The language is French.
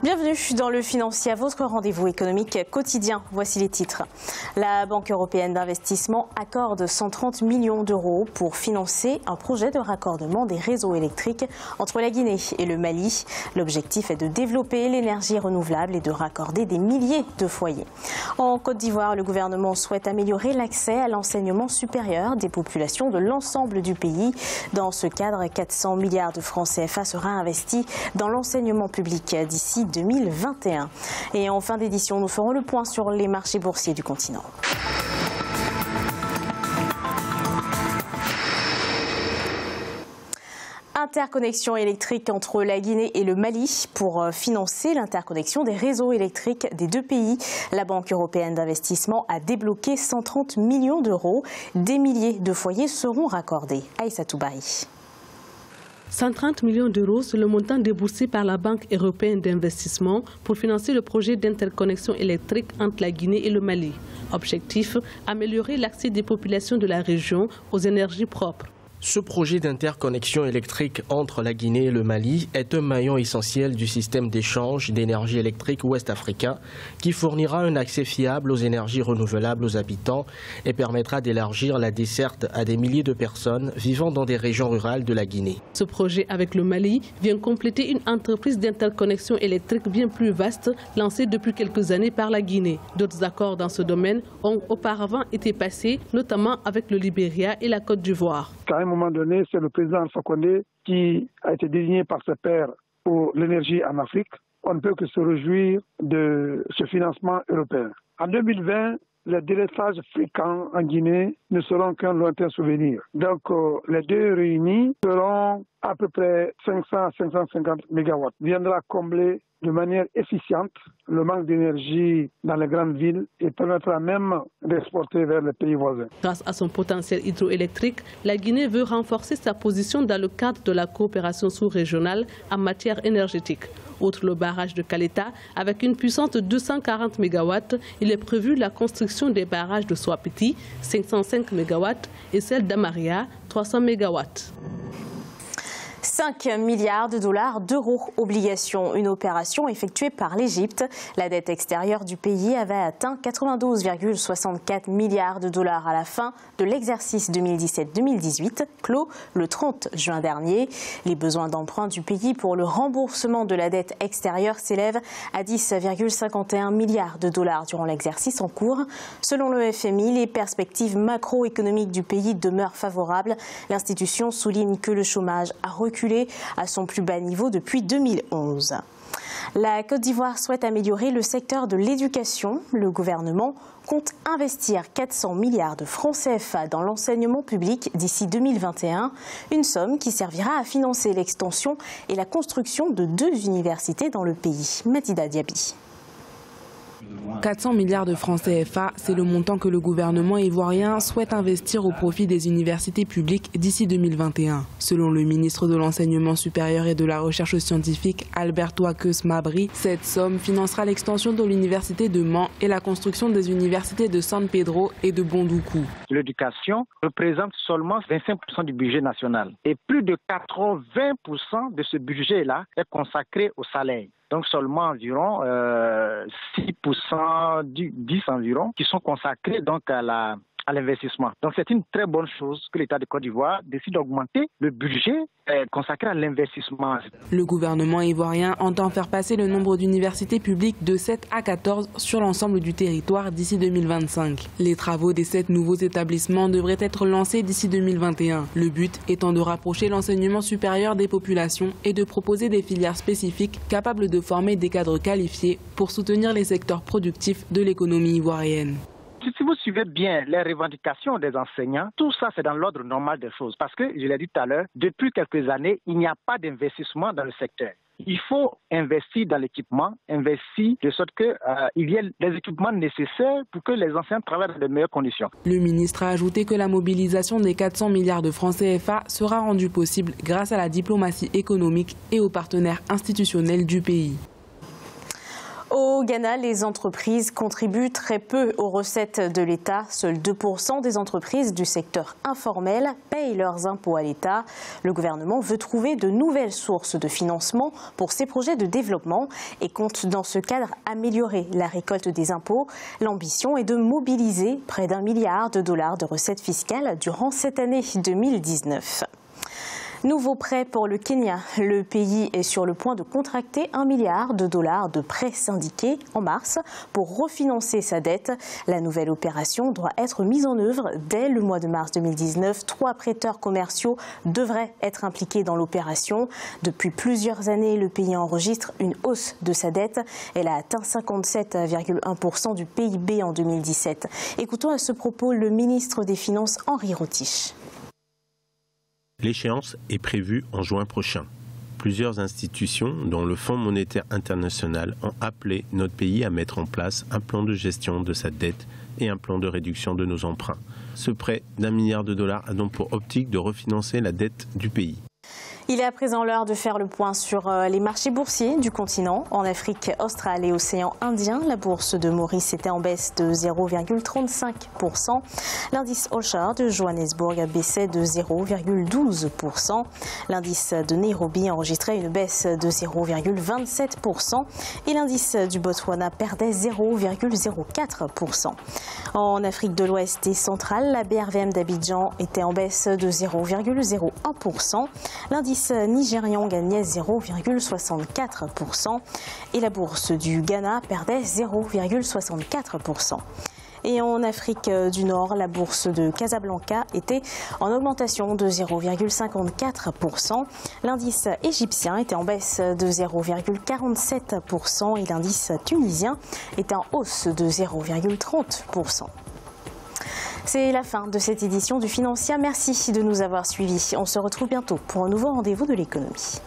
Bienvenue dans le Financier, votre rendez-vous économique quotidien. Voici les titres. La Banque européenne d'investissement accorde 130 millions d'euros pour financer un projet de raccordement des réseaux électriques entre la Guinée et le Mali. L'objectif est de développer l'énergie renouvelable et de raccorder des milliers de foyers. En Côte d'Ivoire, le gouvernement souhaite améliorer l'accès à l'enseignement supérieur des populations de l'ensemble du pays. Dans ce cadre, 400 milliards de francs CFA sera investi dans l'enseignement public d'ici 2021. Et en fin d'édition, nous ferons le point sur les marchés boursiers du continent. Interconnexion électrique entre la Guinée et le Mali pour financer l'interconnexion des réseaux électriques des deux pays. La Banque européenne d'investissement a débloqué 130 millions d'euros. Des milliers de foyers seront raccordés. Aïssatou Bari. 130 millions d'euros, c'est le montant déboursé par la Banque européenne d'investissement pour financer le projet d'interconnexion électrique entre la Guinée et le Mali. Objectif, améliorer l'accès des populations de la région aux énergies propres. Ce projet d'interconnexion électrique entre la Guinée et le Mali est un maillon essentiel du système d'échange d'énergie électrique ouest-africain qui fournira un accès fiable aux énergies renouvelables aux habitants et permettra d'élargir la desserte à des milliers de personnes vivant dans des régions rurales de la Guinée. Ce projet avec le Mali vient compléter une entreprise d'interconnexion électrique bien plus vaste lancée depuis quelques années par la Guinée. D'autres accords dans ce domaine ont auparavant été passés, notamment avec le Libéria et la Côte d'Ivoire. À un moment donné, c'est le président Alpha Condé qui a été désigné par ses pairs pour l'énergie en Afrique. On ne peut que se réjouir de ce financement européen. En 2020, les délestages fréquents en Guinée ne seront qu'un lointain souvenir. Donc, les deux réunis seront à peu près 500 à 550 mégawatts. Viendra combler de manière efficiente le manque d'énergie dans les grandes villes et permettra même d'exporter vers les pays voisins. Grâce à son potentiel hydroélectrique, la Guinée veut renforcer sa position dans le cadre de la coopération sous-régionale en matière énergétique. Outre le barrage de Kaleta, avec une puissance de 240 MW, il est prévu la construction des barrages de Swapiti, 505 MW, et celle d'Amaria, 300 MW. 5 milliards de dollars d'euros obligations, une opération effectuée par l'Égypte. La dette extérieure du pays avait atteint 92,64 milliards de dollars à la fin de l'exercice 2017-2018, clos le 30 juin dernier. Les besoins d'emprunt du pays pour le remboursement de la dette extérieure s'élèvent à 10,51 milliards de dollars durant l'exercice en cours. Selon le FMI, les perspectives macroéconomiques du pays demeurent favorables. L'institution souligne que le chômage a reculé à son plus bas niveau depuis 2011. La Côte d'Ivoire souhaite améliorer le secteur de l'éducation. Le gouvernement compte investir 400 milliards de francs CFA dans l'enseignement public d'ici 2021, une somme qui servira à financer l'extension et la construction de 2 universités dans le pays. Matida Diaby. 400 milliards de francs CFA, c'est le montant que le gouvernement ivoirien souhaite investir au profit des universités publiques d'ici 2021. Selon le ministre de l'Enseignement supérieur et de la Recherche scientifique, Alberto Akes Mabry, cette somme financera l'extension de l'université de Mans et la construction des universités de San Pedro et de Bondoukou. L'éducation représente seulement 25% du budget national et plus de 80% de ce budget-là est consacré au salaire. Donc seulement environ 6%, 10 environ, qui sont consacrés donc à l'investissement. Donc c'est une très bonne chose que l'État de Côte d'Ivoire décide d'augmenter le budget consacré à l'investissement. Le gouvernement ivoirien entend faire passer le nombre d'universités publiques de 7 à 14 sur l'ensemble du territoire d'ici 2025. Les travaux des 7 nouveaux établissements devraient être lancés d'ici 2021. Le but étant de rapprocher l'enseignement supérieur des populations et de proposer des filières spécifiques capables de former des cadres qualifiés pour soutenir les secteurs productifs de l'économie ivoirienne. Si vous suivez bien les revendications des enseignants, tout ça c'est dans l'ordre normal des choses. Parce que, je l'ai dit tout à l'heure, depuis quelques années, il n'y a pas d'investissement dans le secteur. Il faut investir dans l'équipement, investir de sorte qu'il y ait les équipements nécessaires pour que les enseignants travaillent dans de meilleures conditions. Le ministre a ajouté que la mobilisation des 400 milliards de francs CFA sera rendue possible grâce à la diplomatie économique et aux partenaires institutionnels du pays. Au Ghana, les entreprises contribuent très peu aux recettes de l'État. Seuls 2% des entreprises du secteur informel payent leurs impôts à l'État. Le gouvernement veut trouver de nouvelles sources de financement pour ses projets de développement et compte dans ce cadre améliorer la récolte des impôts. L'ambition est de mobiliser près d'1 milliard de dollars de recettes fiscales durant cette année 2019. Nouveau prêt pour le Kenya. Le pays est sur le point de contracter 1 milliard de dollars de prêts syndiqués en mars pour refinancer sa dette. La nouvelle opération doit être mise en œuvre dès le mois de mars 2019. 3 prêteurs commerciaux devraient être impliqués dans l'opération. Depuis plusieurs années, le pays enregistre une hausse de sa dette. Elle a atteint 57,1% du PIB en 2017. Écoutons à ce propos le ministre des Finances, Henri Rotich. L'échéance est prévue en juin prochain. Plusieurs institutions, dont le Fonds monétaire international, ont appelé notre pays à mettre en place un plan de gestion de sa dette et un plan de réduction de nos emprunts. Ce prêt d'1 milliard de dollars a donc pour optique de refinancer la dette du pays. Il est à présent l'heure de faire le point sur les marchés boursiers du continent. En Afrique australe et océan Indien, la bourse de Maurice était en baisse de 0,35%. L'indice All-Share de Johannesburg baissait de 0,12%. L'indice de Nairobi enregistrait une baisse de 0,27%. Et l'indice du Botswana perdait 0,04%. En Afrique de l'Ouest et centrale, la BRVM d'Abidjan était en baisse de 0,01%. L'indice nigérian gagnait 0,64% et la bourse du Ghana perdait 0,64%. Et en Afrique du Nord, la bourse de Casablanca était en augmentation de 0,54%. L'indice égyptien était en baisse de 0,47% et l'indice tunisien était en hausse de 0,30%. C'est la fin de cette édition du Financial. Merci de nous avoir suivis. On se retrouve bientôt pour un nouveau rendez-vous de l'économie.